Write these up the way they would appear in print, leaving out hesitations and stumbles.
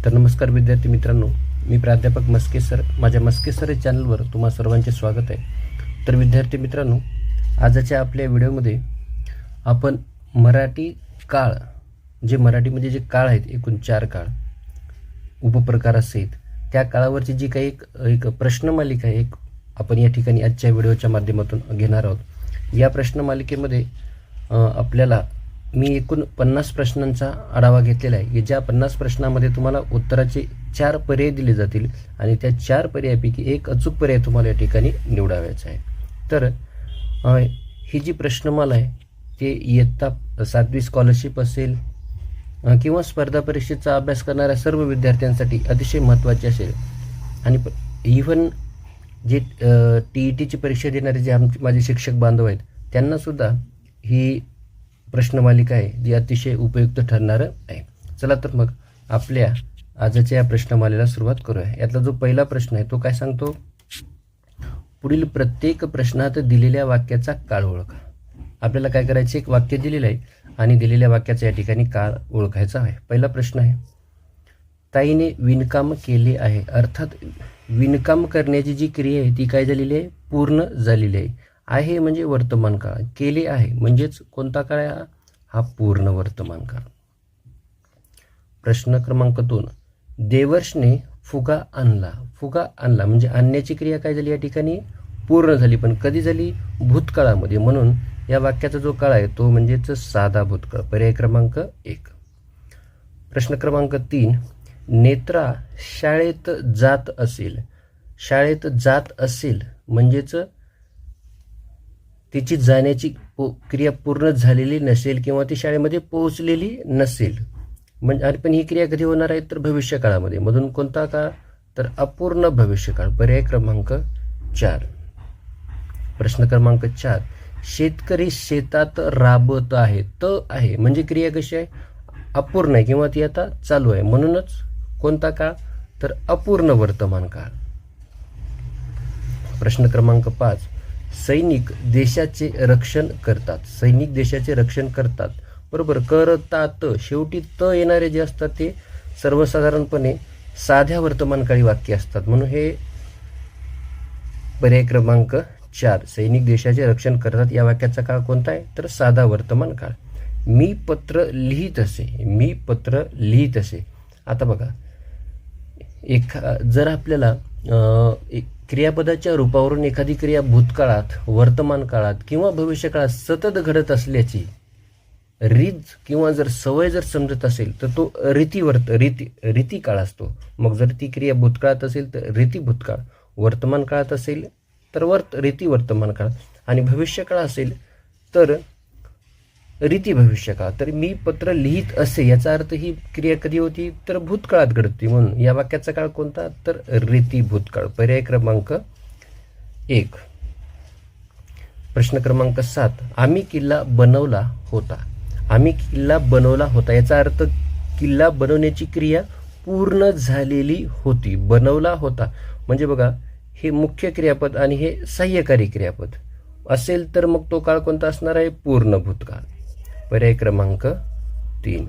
तर नमस्कार विद्यार्थी मित्रांनो, मी प्राध्यापक मस्के सर. माझ्या मस्के सर चॅनलवर तुम्हा सर्वांचे स्वागत आहे. तर विद्यार्थी मित्रांनो, आजच्या आपल्या व्हिडिओमध्ये आपण मराठी काळ, जे मराठीमध्ये जे काळ आहेत, एकूण 4 काळ उपप्रकार आहेत, त्या काळावरची जी काही एक प्रश्नमालिका आहे, आपण या ठिकाणी आजच्या व्हिडिओच्या माध्यमातून घेणार आहोत. या प्रश्नमालिकेमध्ये आपल्याला मी एकूण 50 प्रश्नांचा आढावा घेतलेला आहे. ज्या 50 प्रश्नांमध्ये तुम्हाला उत्तराचे 4 पर्याय दिले जातील आणि त्या 4 पर्यायापैकी एक अचूक पर्याय तुम्हाला या ठिकाणी निवडावायचा आहे. तर ही जी प्रश्नमाला आहे ते इयत्ता 7वी स्कॉलरशिप असेल किंवा स्पर्धा परीक्षेचा अभ्यास करणाऱ्या सर्व विद्यार्थ्यांसाठी अतिशय महत्त्वाची असेल. आणि इव्हन जे TETची परीक्षा देणारे जे माझे शिक्षक बांधव आहेत त्यांनासुद्धा ही प्रश्नमालिका आहे जी अतिशय उपयुक्त ठरणार आहे. चला तर मग आपल्या आजच्या या प्रश्नमालेला सुरुवात करूया. यातला जो पहिला प्रश्न आहे तो काय सांगतो, पुढील प्रत्येक प्रश्नात दिलेल्या वाक्याचा काळ ओळखा. आपल्याला काय करायचे, एक वाक्य दिलेलं आहे आणि दिलेल्या वाक्याचा या ठिकाणी काळ ओळखायचा आहे. पहिला प्रश्न आहे, ताईने विणकाम केले आहे. अर्थात विणकाम करण्याची जी क्रिया आहे ती काय झालेली आहे, पूर्ण झालेली आहे म्हणजे वर्तमान काळ. केले आहे म्हणजेच कोणता काळ आहे, हा पूर्ण वर्तमान काळ. प्रश्न क्रमांक 2, देवर्षने फुगा आणला. फुगा आणला म्हणजे आणण्याची क्रिया काय झाली, या ठिकाणी पूर्ण झाली, पण कधी झाली, भूतकाळामध्ये. म्हणून या वाक्याचा जो काळ आहे तो म्हणजेच साधा भूतकाळ. पर्याय क्रमांक 1. प्रश्न क्रमांक 3, नेत्रा शाळेत जात असेल. शाळेत जात असेल म्हणजेच तिची जाण्याची क्रिया पूर्ण झालेली नसेल किंवा ती शाळेमध्ये पोहोचलेली नसेल. म्हणजे पण ही क्रिया कधी होणार आहे, तर भविष्यकाळामध्ये. मधून कोणता काळ, तर अपूर्ण भविष्यकाळ. पर्याय क्रमांक 4. प्रश्न क्रमांक 4, शेतकरी शेतात राबत आहे. आहे म्हणजे क्रिया कशी आहे, अपूर्ण आहे किंवा ती आता चालू आहे. म्हणूनच कोणता काळ, तर अपूर्ण वर्तमान काळ. प्रश्न क्रमांक 5, सैनिक देशाचे रक्षण करतात. सैनिक देशाचे रक्षण करतात, बरोबर, करतात. शेवटी येणारे जे असतात ते सर्वसाधारणपणे साध्या वर्तमानकाळी वाक्य असतात. म्हणून हे पर्याय क्रमांक 4, सैनिक देशाचे रक्षण करतात, या वाक्याचा काळ कोणता आहे, तर साधा वर्तमान काळ. मी पत्र लिहित असे. मी पत्र लिहित असे. आता बघा, जर आपल्याला क्रियापदाच्या रूपावरून एखादी क्रिया भूतकाळात, वर्तमान काळात किंवा भविष्यकाळात सतत घडत असल्याची रीत किंवा जर सवय जर समजत असेल तर तो रीती काळ असतो. मग जर ती क्रिया भूतकाळात असेल तर रीती भूतकाळ, वर्तमान काळात असेल तर रीती वर्तमान काळ, आणि भविष्यकाळ असेल तर रीती भविष्यकाळ. तर मी पत्र लिहित असे याचा अर्थ ही क्रिया कधी होती, तर भूतकाळात घडते. म्हणून या वाक्याचा काळ कोणता, तर रीती भूतकाळ. पर्याय क्रमांक 1. प्रश्न क्रमांक 7, आम्ही किल्ला बनवला होता. आम्ही किल्ला बनवला होता याचा अर्थ किल्ला बनवण्याची क्रिया पूर्ण झालेली होती. बनवला होता म्हणजे बघा, हे मुख्य क्रियापद आणि हे सहाय्यकारी क्रियापद असेल तर मग तो काळ कोणता असणार आहे, पूर्ण भूतकाळ. पर्याय क्रमांक 3.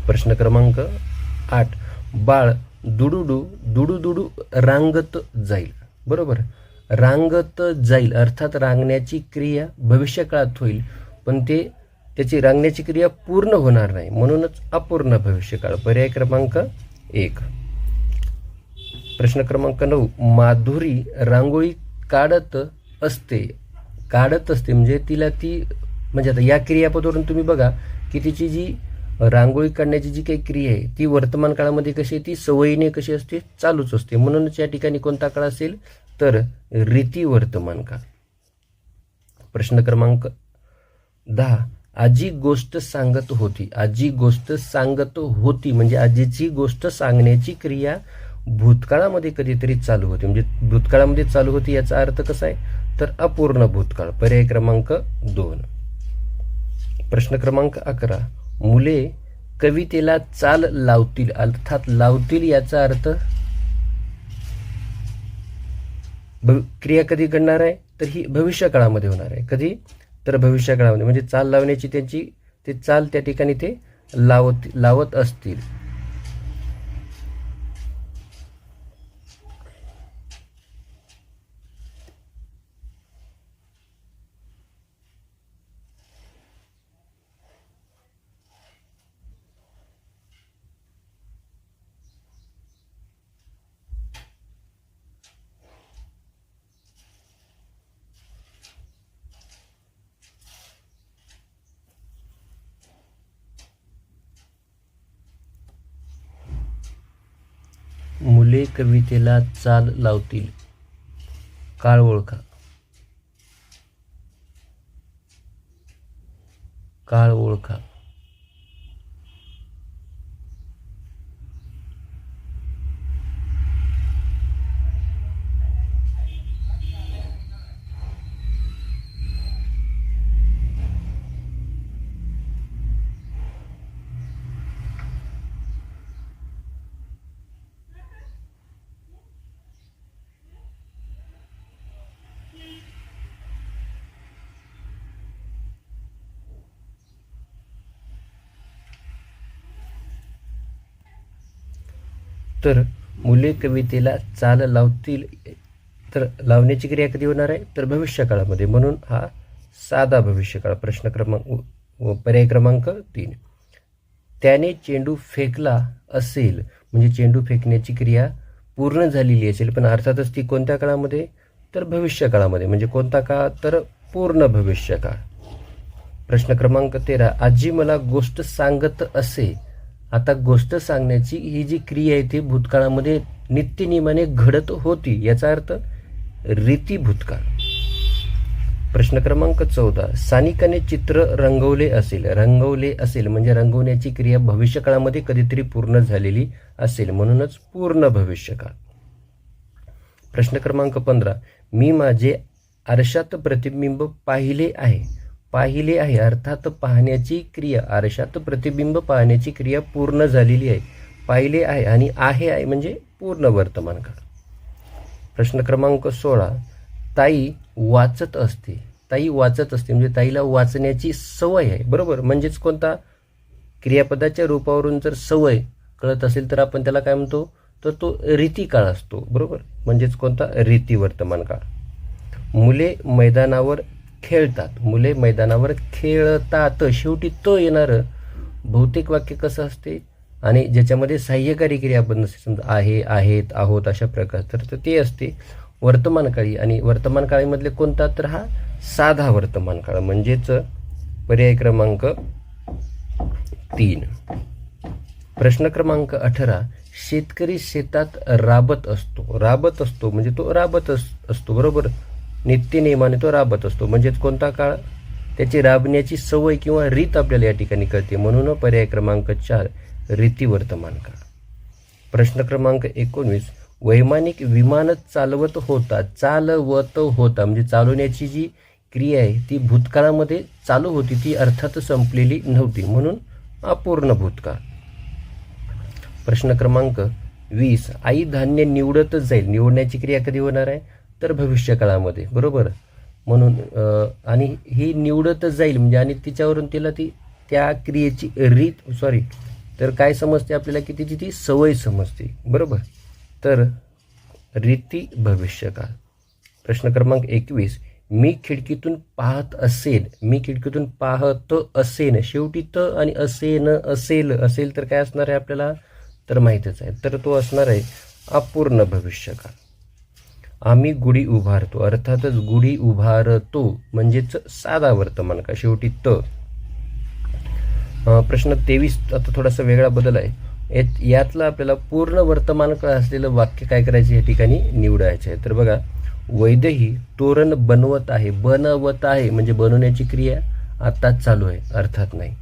प्रश्न क्रमांक 8, बाळ दुडुडू दुडुदुडू रांगत जाईल. बरोबर, रांगत जाईल अर्थात रांगण्याची क्रिया भविष्यकाळात होईल, पण त्याची रांगण्याची क्रिया पूर्ण होणार नाही, म्हणूनच अपूर्ण भविष्यकाळ. पर्याय क्रमांक 1. प्रश्न क्रमांक 9, माधुरी रांगोळी काढत असते. काढत असते म्हणजे तिला ती, म्हणजे आता या क्रियापदावरून तुम्ही बघा की तिची जी रांगोळी काढण्याची जी काही क्रिया आहे ती वर्तमान काळामध्ये कशी, ती सवयीने कशी असते, चालूच असते. म्हणूनच या ठिकाणी कोणता काळ असेल, तर रीती वर्तमान काळ. प्रश्न क्रमांक 10, आजी गोष्ट सांगत होती. आजी गोष्ट सांगत होती म्हणजे आजीची गोष्ट सांगण्याची क्रिया भूतकाळामध्ये कधीतरी चालू होती, म्हणजे भूतकाळामध्ये चालू होती याचा अर्थ कसा आहे, तर अपूर्ण भूतकाळ. पर्याय क्रमांक 2. प्रश्न क्रमांक 11, मुले कवितेला चाल लावतील. अर्थात लावतील याचा अर्थ क्रिया कधी घडणार आहे, तर ही भविष्यकाळामध्ये होणार आहे. कधी, तर भविष्यकाळामध्ये, म्हणजे चाल लावण्याची त्यांची ते चाल त्या ठिकाणी ते लावत असतील. मुले कवितेला चाल लावतील, काळ ओळखा. काळ ओळखा. तर मुले कवितेला चाल लावतील, तर लावण्याची क्रिया कधी होणार आहे, तर भविष्यकाळामध्ये. म्हणून हा साधा भविष्यकाळ. प्रश्न क्रमांक पर्याय क्रमांक 3. त्याने चेंडू फेकला असेल, म्हणजे चेंडू फेकण्याची क्रिया पूर्ण झालेली असेल, पण अर्थातच ती कोणत्या काळामध्ये, तर भविष्यकाळामध्ये. म्हणजे कोणता काळ, तर पूर्ण भविष्यकाळ. प्रश्न क्रमांक 13. आजी मला गोष्ट सांगत असे. आता गोष्ट सांगण्याची ही जी क्रिया आहे ती भूतकाळामध्ये नित्यनियमाने घडत होती, याचा अर्थ रीती भूतकाळ. प्रश्न क्रमांक 14. सानिकाने चित्र रंगवले असेल. रंगवले असेल म्हणजे रंगवण्याची क्रिया भविष्यकाळामध्ये कधीतरी पूर्ण झालेली असेल, म्हणूनच पूर्ण भविष्यकाळ. प्रश्न क्रमांक 15. मी माझे आरशात प्रतिबिंब पाहिले आहे. पाहिले आहे अर्थात पाहण्याची क्रिया, आरशात प्रतिबिंब पाहण्याची क्रिया पूर्ण झालेली आहे. पाहिले आहे आणि आहे म्हणजे पूर्ण वर्तमान काळ. प्रश्न क्रमांक 16. ताई वाचत असते. ताई वाचत असते म्हणजे ताईला वाचण्याची सवय आहे, बरोबर. म्हणजेच कोणता, क्रियापदाच्या रूपावरून जर सवय कळत असेल तर आपण त्याला काय म्हणतो, तर तो रीती काळ असतो, बरोबर. म्हणजेच कोणता, रीती वर्तमान काळ. मुले मैदानावर खेळतात. मुले मैदानावर खेळतात. शेवटी तो येणारं बहुतेक वाक्य कसं असते, आणि ज्याच्यामध्ये सहाय्यकारी क्रियापद नसते, समजा आहे, आहेत, आहोत अशा प्रकार, तर ते असते वर्तमान काळी. आणि वर्तमान काळामधले कोणता, तर हा साधा वर्तमान काळ. म्हणजेच पर्याय क्रमांक 3. प्रश्न क्रमांक 18. शेतकरी शेतात राबत असतो. राबत असतो म्हणजे तो राबत असतो, बरोबर. नित्यनियमाने तो राबत असतो. म्हणजेच कोणता काळ, त्याची राबण्याची सवय किंवा रीत आपल्याला या ठिकाणी कळते, म्हणून पर्याय क्रमांक 4 रीती वर्तमान काळ. प्रश्न क्रमांक 19. वैमानिक विमान चालवत होता. चालवत होता म्हणजे चालवण्याची जी क्रिया आहे ती भूतकाळामध्ये चालू होती, ती अर्थात संपलेली नव्हती, म्हणून अपूर्ण भूतकाळ. प्रश्न क्रमांक 20. आई धान्य निवडतच जाईल. निवडण्याची क्रिया कधी होणार आहे, तर भविष्यकाळामध्ये, बरोबर. म्हणून आणि ही निवडतच जाईल म्हणजे, आणि तिच्यावरून तिला ती त्या क्रियेची तर काय समजते आपल्याला, की तिची ती सवय समजते, बरोबर. तर रीती भविष्यकाळ. प्रश्न क्रमांक 21. मी खिडकीतून पाहत असेल. मी खिडकीतून पाहत असेन, शेवटी त आणि असेन, असेल तर काय असणार आहे आपल्याला, तर माहीतच आहे, तर तो असणार आहे अपूर्ण भविष्यकाळ. आम्ही गुढी उभारतो. अर्थातच गुढी उभारतो म्हणजेच साधा वर्तमान काळ, शेवटी त. प्रश्न 23. आता थोडासा वेगळा बदल आहे. यातलं आपल्याला पूर्ण वर्तमान काळ असलेलं वाक्य काय करायचे या ठिकाणी निवडायचे आहे. तर बघा, वैदेही तोरण बनवत आहे. बनवत आहे म्हणजे बनवण्याची क्रिया आत्ताच चालू आहे, अर्थात नाही.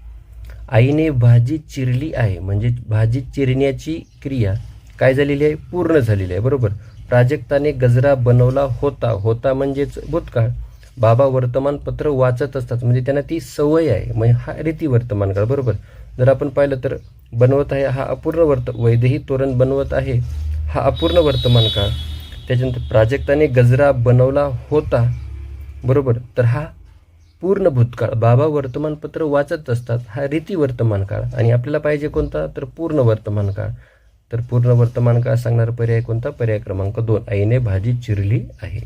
आईने भाजी चिरली आहे म्हणजे भाजी चिरण्याची क्रिया काय झालेली आहे, पूर्ण झालेली आहे, बरोबर. प्राजक्ताने गजरा बनवला होता. होता म्हणजेच भूतकाळ. बाबा वर्तमानपत्र वाचत असतात म्हणजे त्यांना ती सवय आहे, म्हणजे हा रीती वर्तमान काळ, बरोबर. जर आपण पाहिलं तर बनवत आहे हा अपूर्ण वैदेही तोरण बनवत आहे हा अपूर्ण वर्तमान काळ. त्याच्यानंतर प्राजक्ताने गजरा बनवला होता, बरोबर, तर हा पूर्ण भूतकाळ. बाबा वर्तमानपत्र वाचत असतात हा रीती वर्तमान काळ. आणि आपल्याला पाहिजे कोणता, तर पूर्ण वर्तमान काळ. तर पूर्ण वर्तमान काळ सांगणारा पर्याय कोणता, पर्याय क्रमांक 2. आईने भाजी चिरली आहे.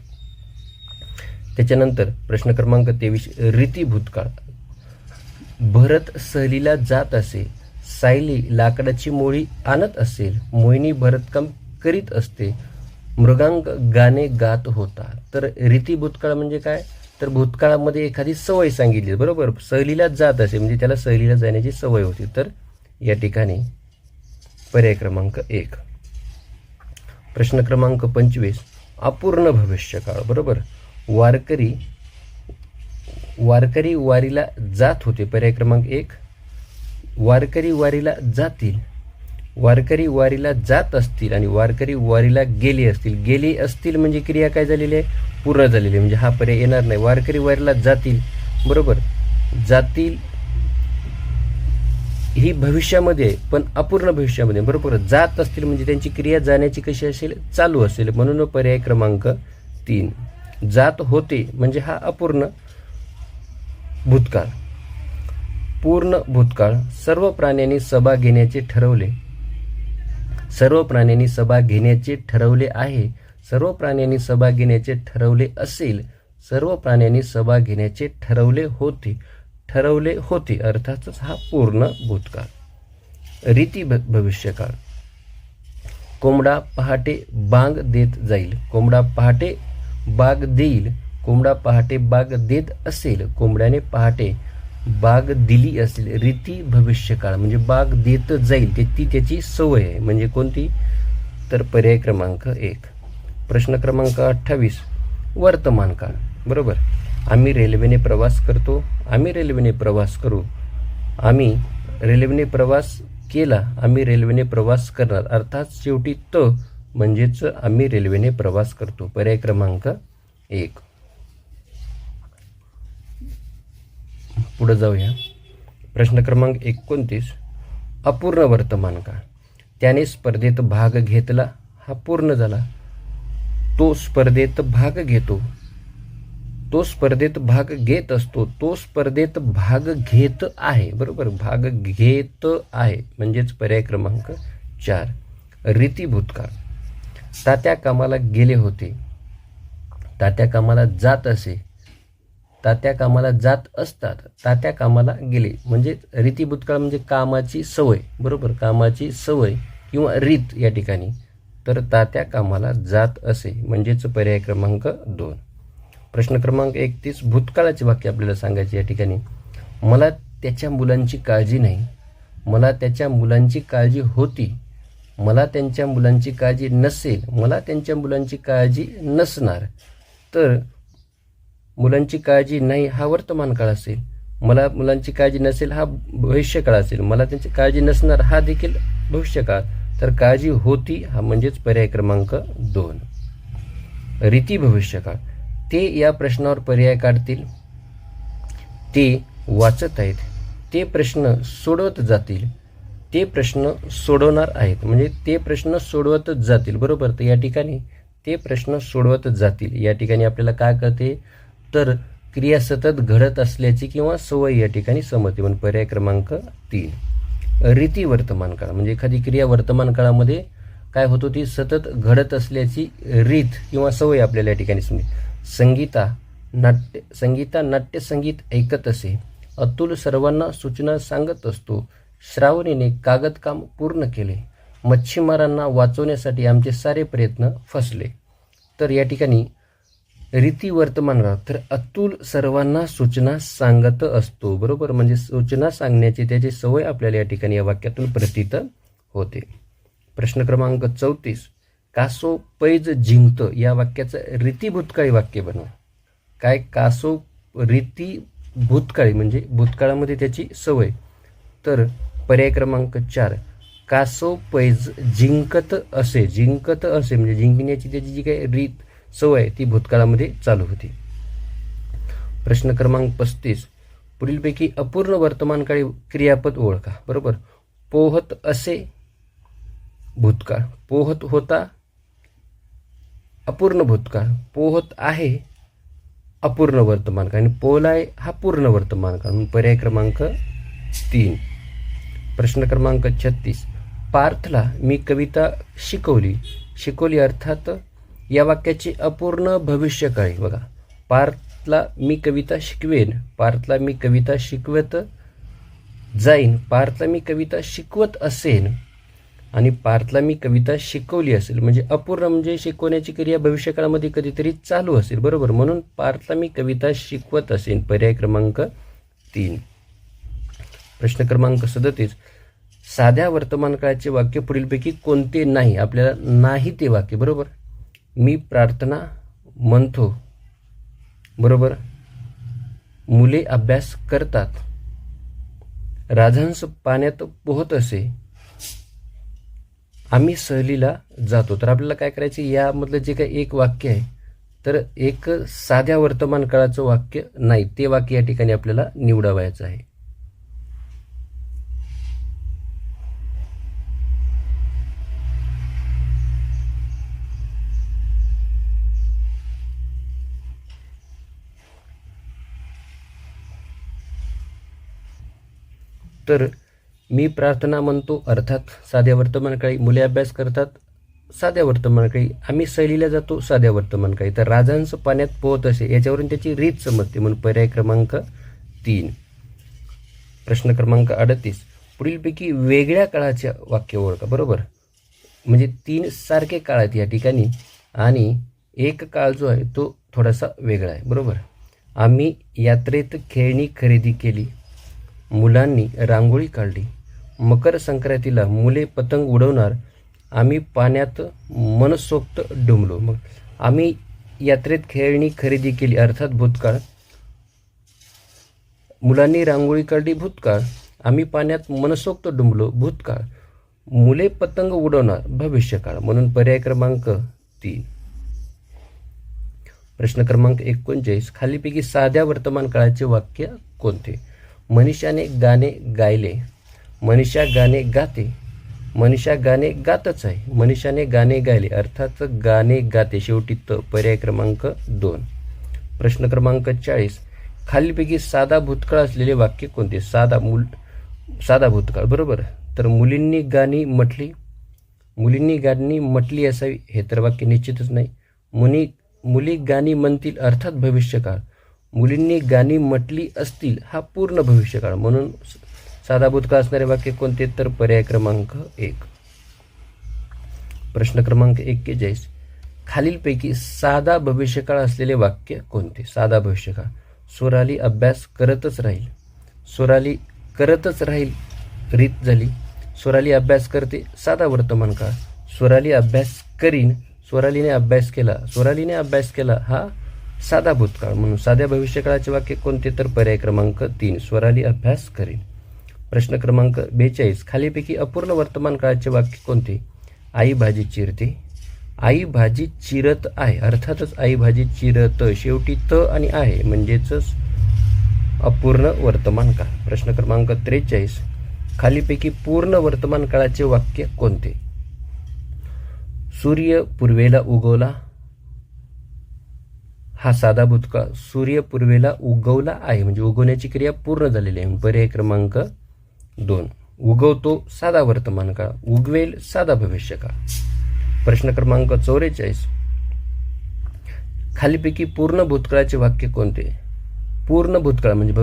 त्याच्यानंतर प्रश्न क्रमांक 23. रीती भूतकाळ. भरत सहलीला जात असे. सायली लाकडाची मोळी आणत असेल. मोहिनी भरतकाम करीत असते. मृगांक गाणे गात होता. तर रीती भूतकाळ म्हणजे काय, तर भूतकाळामध्ये एखादी सवय सांगितली, बरोबर. सहलीला जात असे म्हणजे त्याला सहलीला जाण्याची सवय होती. तर या ठिकाणी पर्याय क्रमांक 1. प्रश्न क्रमांक 25 अपूर्ण भविष्यकाळ. बरोबर. वारकरी वारीला जात होते. पर्याय क्रमांक 1. वारकरी वारीला जातील, वारकरी वारीला जात असतील आणि वारकरी वारीला गेले असतील. गेले असतील म्हणजे क्रिया काय झालेली आहे? पूर्ण झालेली आहे, म्हणजे हा पर्याय येणार नाही. वारकरी वारीला जातील. बरोबर. जातील ही भविष्यामध्ये आहे, पण अपूर्ण भविष्यामध्ये. बरोबर. जात असतील म्हणजे त्यांची क्रिया जाण्याची कशी असेल? चालू असेल. म्हणून पर्याय क्रमांक 3. जात होते म्हणजे हा अपूर्ण भूतकाळ. पूर्ण भूतकाळ. सर्व प्राण्यांनी सभा घेण्याचे ठरवले. सर्व प्राण्यांनी सभा घेण्याचे ठरवले आहे. सर्व प्राण्यांनी सभा घेण्याचे ठरवले असेल. सर्व प्राण्यांनी सभा घेण्याचे ठरवले होते. ठरवले होते अर्थातच हा पूर्ण भूतकाळ. रीती भविष्यकाळ. कोंबडा पहाटे बांग देत जाईल. कोंबडा पहाटे बाग देईल. कोंबडा पहाटे बाग देत असेल. कोंबड्याने पहाटे बाग दिली असेल. रीती भविष्यकाळ म्हणजे बाग देत जाईल, ती त्याची सवय आहे. म्हणजे कोणती? तर पर्याय क्रमांक 1. प्रश्न क्रमांक 28 वर्तमान काळ. बरोबर. आम्ही रेल्वेने प्रवास करतो. आम्ही रेल्वेने प्रवास करू. आम्ही रेल्वेने प्रवास केला. आम्ही रेल्वेने प्रवास करणार. अर्थात शेवटी म्हणजेच आम्ही रेल्वेने प्रवास करतो. पर्याय क्रमांक 1. पुढे जाऊया. प्रश्न क्रमांक 29 अपूर्ण वर्तमान काळ. त्याने स्पर्धेत भाग घेतला. हा पूर्ण झाला. तो स्पर्धेत भाग घेतो. तो स्पर्धेत भाग घेत असतो. तो स्पर्धेत भाग घेत आहे. बरोबर. भाग घेत आहे म्हणजेच पर्याय क्रमांक 4. रीती भूतकाळ. तात्या कामाला गेले होते. तात्या कामाला जात असे. तात्या कामाला जात असतात. तात्या कामाला गेले म्हणजे रीती भूतकाळ म्हणजे कामाची सवय. बरोबर. कामाची सवय किंवा रीत या ठिकाणी. तर तात्या कामाला जात असे म्हणजेच पर्याय क्रमांक 2. प्रश्न क्रमांक 31 भूतकाळाचे वाक्य आपल्याला सांगायचे या ठिकाणी. मला त्याच्या मुलांची काळजी नाही. मला त्याच्या मुलांची काळजी होती. मला त्यांच्या मुलांची काळजी नसेल. मला त्यांच्या मुलांची काळजी नसणार. तर मुलांची काळजी नाही हा वर्तमान काळ असेल. मला मुलांची काळजी नसेल हा भविष्यकाळ असेल. मला त्यांची काळजी नसणार हा देखील भविष्यकाळ. तर काळजी होती हा म्हणजेच पर्याय क्रमांक 2. रीती भविष्यकाळ. ते या प्रश्नावर पर्याय काढतील. ते वाचत आहेत. ते प्रश्न सोडवत जातील. ते प्रश्न सोडवणार आहेत म्हणजे ते प्रश्न सोडवतच जातील. बरोबर. तर या ठिकाणी ते प्रश्न सोडवत जातील या ठिकाणी आपल्याला काय कळते? तर क्रिया सतत घडत असल्याची किंवा सवय या ठिकाणी समजते. म्हणून पर्याय क्रमांक 3. रीती वर्तमान काळ म्हणजे एखादी क्रिया वर्तमान काळामध्ये काय होत होती? सतत घडत असल्याची रीत किंवा सवय आपल्याला या ठिकाणी समजते. संगीता नाट्यसंगीत ऐकत असे. अतुल सर्वांना सूचना सांगत असतो. श्रावणीने कागदकाम पूर्ण केले. मच्छीमारांना वाचवण्यासाठी आमचे सारे प्रयत्न फसले. तर या ठिकाणी रीती वर्तमान काळ. तर अतुल सर्वांना सूचना सांगत असतो. बरोबर. म्हणजे सूचना सांगण्याची त्याची सवय आपल्याला या ठिकाणी या वाक्यातून प्रतीत होते. प्रश्न क्रमांक 34 कासव पैज जिंकत या वाक्याचं रीती भूतकाळी वाक्य बनवा. काय? कासव रीती भूतकाळी म्हणजे भूतकाळामध्ये त्याची सवय. तर पर्याय क्रमांक 4 कासव पैज जिंकत असे. जिंकत असे म्हणजे जिंकण्याची त्याची जी काही रीत सवय ती भूतकाळामध्ये चालू होती. प्रश्न क्रमांक 35 पुढीलपैकी अपूर्ण वर्तमानकाळी क्रियापद ओळखा. बरोबर. पोहत असे भूतकाळ. पोहत होता अपूर्ण भूतकाळ. पोहत आहे अपूर्ण वर्तमानकाळ आणि पोहलाय हा पूर्ण वर्तमानकाळ. म्हणून पर्याय क्रमांक 3. प्रश्न क्रमांक 36 पार्थला मी कविता शिकवली. शिकवली अर्थात या वाक्याची अपूर्ण भविष्यकाळी. बघा. पार्थला मी कविता शिकवेन. पार्थला मी कविता शिकवत जाईन. पार्थला मी कविता शिकवत असेन आणि पार्थला मी कविता शिकवली असेल म्हणजे अपूर्ण म्हणजे शिकवण्याची क्रिया भविष्यकाळामध्ये कधीतरी चालू असेल. बरोबर. म्हणून पार्थला मी कविता शिकवत असेन. पर्याय क्रमांक 3. प्रश्न क्रमांक 37 साध्या वर्तमान काळाचे वाक्य पुढीलपैकी कोणते नाही, आपल्याला नाही ते वाक्य. बरोबर. मी प्रार्थना म्हणतो. बरोबर. मुले अभ्यास करतात. राजहंस पाण्यात पोहत असे. आम्ही सहलीला जातो. तर आपल्याला काय करायचं, यामधलं जे काही एक वाक्य आहे, तर एक साध्या वर्तमान काळाचं वाक्य नाही, ते वाक्य या ठिकाणी आपल्याला निवडावयाचं आहे. तर मी प्रार्थना म्हणतो अर्थात साध्या वर्तमानकाळी. मुले अभ्यास करतात साध्या वर्तमानकाळी. आम्ही सहलीला जातो साध्या वर्तमानकाळी. तर राजहंस पाण्यात पोहत असे, याच्यावरून त्याची रीत समजते, म्हणून पर्याय क्रमांक 3. प्रश्न क्रमांक 38. पुढीलपैकी वेगळ्या काळाच्या वाक्य ओळखा. बरोबर. म्हणजे 3 सारखे काळ आहेत या ठिकाणी आणि एक काळ जो आहे तो थोडासा वेगळा आहे. बरोबर. आम्ही यात्रेत खेळणी खरेदी केली. मुलांनी रांगोळी काढली. मकर संक्रांतीला मुले पतंग उडवणार. आम्ही पाण्यात मनसोक्त डुंबलो. मग आम्ही यात्रेत खेळणी खरेदी केली अर्थात भूतकाळ. मुलांनी रांगोळी काढली भूतकाळ. आम्ही पाण्यात मनसोक्त डुंबलो भूतकाळ. मुले पतंग उडवणार भविष्यकाळ, म्हणून पर्याय क्रमांक 3. प्रश्न क्रमांक 39. खालीपैकी साध्या वर्तमान काळाचे वाक्य कोणते. मनीषाने गाणे गायले. मनीषा गाणे गाते. मनीषा गाणे गातच आहे. मनीषाने गाणे गायले अर्थात गाणे गाते, शेवटी पर्याय क्रमांक 2. प्रश्न क्रमांक 40. खालीपैकी साधा भूतकाळ असलेले वाक्य कोणते. साधा भूतकाळ. बरोबर. तर मुलींनी गाणी म्हटली. मुलींनी गाणी म्हटली असावी, हे तर वाक्य निश्चितच नाही. मुली गाणी म्हणतील अर्थात भविष्यकाळ. मुलींनी गाणी म्हटली असतील हा पूर्ण भविष्यकाळ, म्हणून साधा भूतकाळ असणारे वाक्य कोणते, तर पर्याय क्रमांक 1. प्रश्न क्रमांक 41. खालीलपैकी साधा भविष्यकाळ असलेले वाक्य कोणते. साधा भविष्यकाळ. स्वराली अभ्यास करतच राहील. स्वराली करतच राहील रीत झाली. स्वराली अभ्यास करते साधा वर्तमान काळ. स्वराली अभ्यास करीन. स्वरालीने अभ्यास केला. स्वरालीने अभ्यास केला हा साधा भूतकाळ, म्हणून साध्या भविष्यकाळाचे वाक्य कोणते, तर पर्याय क्रमांक 3. स्वराली अभ्यास करीन. प्रश्न क्रमांक 42. खालीपैकी अपूर्ण वर्तमान काळाचे वाक्य कोणते. आई भाजी चिरते. आई भाजी चिरत आहे अर्थातच आई भाजी चिरत, शेवटी आणि आहे म्हणजेच अपूर्ण वर्तमान काळ. प्रश्न क्रमांक 43. खालीपैकी पूर्ण वर्तमान काळाचे वाक्य कोणते. सूर्य पूर्वेला उगवला हा साधा भूतकाळ. सूर्य पूर्वेला उगवला आहे म्हणजे उगवण्याची क्रिया पूर्ण झालेली आहे, पर्याय क्रमांक 2. उगवतो साधा वर्तमान काळ. उगवेल साधा भविष्यकाळ. प्रश्न क्रमांक 44. खालीपैकी पूर्ण भूतकाळाचे वाक्य कोणते. पूर्ण भूतकाळ म्हणजे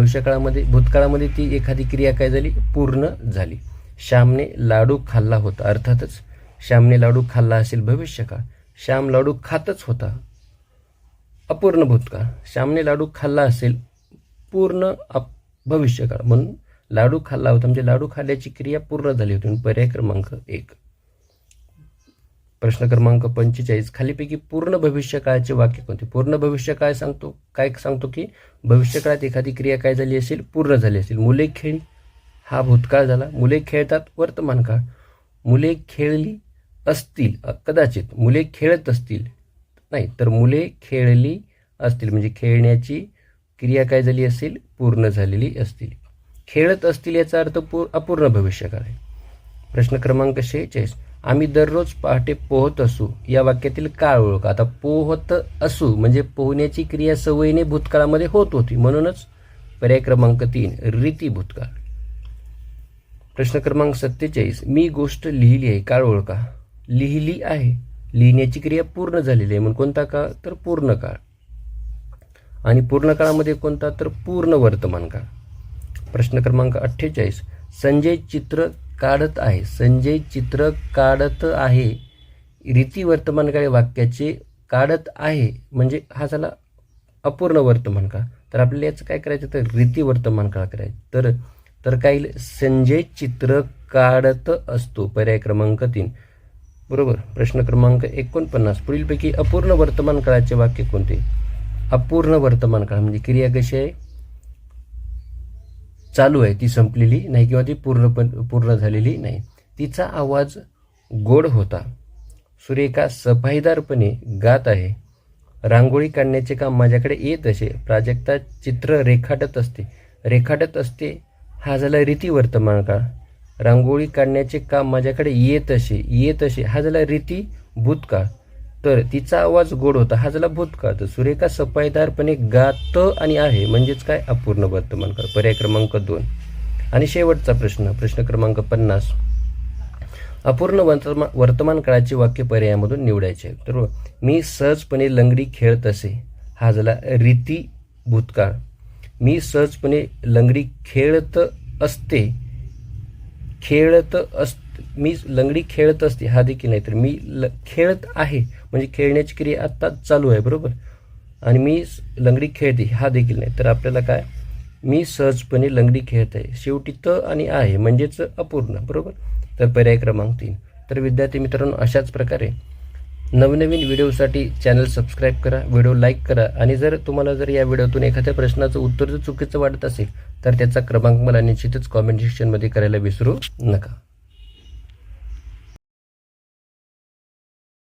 भूतकाळामध्ये ती एखादी क्रिया काय झाली, पूर्ण झाली. श्यामने लाडू खाल्ला होता अर्थातच श्यामने लाडू खाल्ला असेल भविष्यकाळ. श्याम लाडू खातच होता अपूर्ण भूतकाळ. श्यामने लाडू खाल्ला असेल पूर्ण भविष्यकाळ, म्हणून लाडू खाल्ला होता म्हणजे लाडू खाल्ल्याची क्रिया पूर्ण झाली होती, पर्याय क्रमांक 1. प्रश्न क्रमांक 45. खालीपैकी पूर्ण भविष्यकाळाचे वाक्य कोणते. पूर्ण भविष्यकाळ सांगतो की भविष्यकाळात एखादी क्रिया काय झाली असेल, पूर्ण झाली असेल. मुले खेळली हा भूतकाळ झाला. मुले खेळतात वर्तमान काळ. मुले खेळली असतील कदाचित. मुले खेळत असतील नाही, तर मुले खेळली असतील म्हणजे खेळण्याची क्रिया काय झाली असेल, पूर्ण झालेली असतील. खेळत असतील याचा अर्थ अपूर्ण भविष्यकाळ आहे. प्रश्न क्रमांक 46. आम्ही दररोज पहाटे पोहत असू या वाक्यातील काळ ओळखा. आता पोहत असू म्हणजे पोहण्याची क्रिया सवयीने भूतकाळामध्ये होत होती, म्हणूनच पर्याय क्रमांक 3 रीती भूतकाळ. प्रश्न क्रमांक 47. मी गोष्ट लिहिली आहे काळ ओळखा. लिहिली आहे लिहिण्याची क्रिया पूर्ण झालेली आहे, म्हणून कोणता काळ, तर पूर्ण काळ. आणि पूर्ण काळामध्ये कोणता, तर पूर्ण वर्तमान काळ. प्रश्न क्रमांक 48. संजय चित्र काढत आहे. संजय चित्र काढत आहे रीती वर्तमान काळ वाक्याचे काढत आहे म्हणजे हा झाला अपूर्ण वर्तमान काळ. तर आपल्याला याचं काय करायचं, तर रीती वर्तमान काळ करायचं. तर काय संजय चित्र काढत असतो. पर्याय क्रमांक 3 बरोबर. प्रश्न क्रमांक 49, पुढीलपैकी अपूर्ण वर्तमान काळाचे वाक्य कोणते? अपूर्ण वर्तमान काळ म्हणजे क्रिया कशी आहे? चालू आहे, ती संपलेली नाही किंवा ती पूर्ण झालेली नाही. तिचा आवाज गोड होता. सुरेखा सफाईदारपणे गात आहे. रांगोळी काढण्याचे काम माझ्याकडे येत असे. प्राजक्ता चित्र रेखाटत असते हा झाला रीती वर्तमान काळ. रांगोळी काढण्याचे काम माझ्याकडे येत असे हा झाला रीती भूतकाळ. तर तिचा आवाज गोड होता हा झाला भूतकाळ. तर सुरेखा सफाईदारपणे गात आणि आहे म्हणजेच काय? अपूर्ण वर्तमान काळ. पर्याय क्रमांक 2. आणि शेवटचा प्रश्न क्रमांक 50, अपूर्ण वर्तमान काळाचे वाक्य पर्यायामधून निवडायचे. तर मी सहजपणे लंगडी खेळत असे हा झाला रीती भूतकाळ. मी सहजपणे लंगडी खेळत असते मी लंगडी खेळत असते हा देखील नाही. तर मी खेळत आहे म्हणजे खेळण्याची क्रिया आत्ता चालू आहे बरोबर. आणि मी लंगडी खेळते हा देखील नाही. तर आपल्याला काय? मी सहजपणे लंगडी खेळत आहे. शेवटी त आणि आहे म्हणजेच अपूर्ण बरोबर. तर पर्याय क्रमांक 3. तर विद्यार्थी मित्रांनो, अशाच प्रकारे नवनवीन व्हिडिओसाठी चॅनल सबस्क्राईब करा, व्हिडिओ लाईक करा. आणि जर तुम्हाला या व्हिडिओतून एखाद्या प्रश्नाचं उत्तर जर चुकीचं वाटत असेल तर त्याचा क्रमांक मला निश्चितच कॉमेंट सेक्शनमध्ये करायला विसरू नका.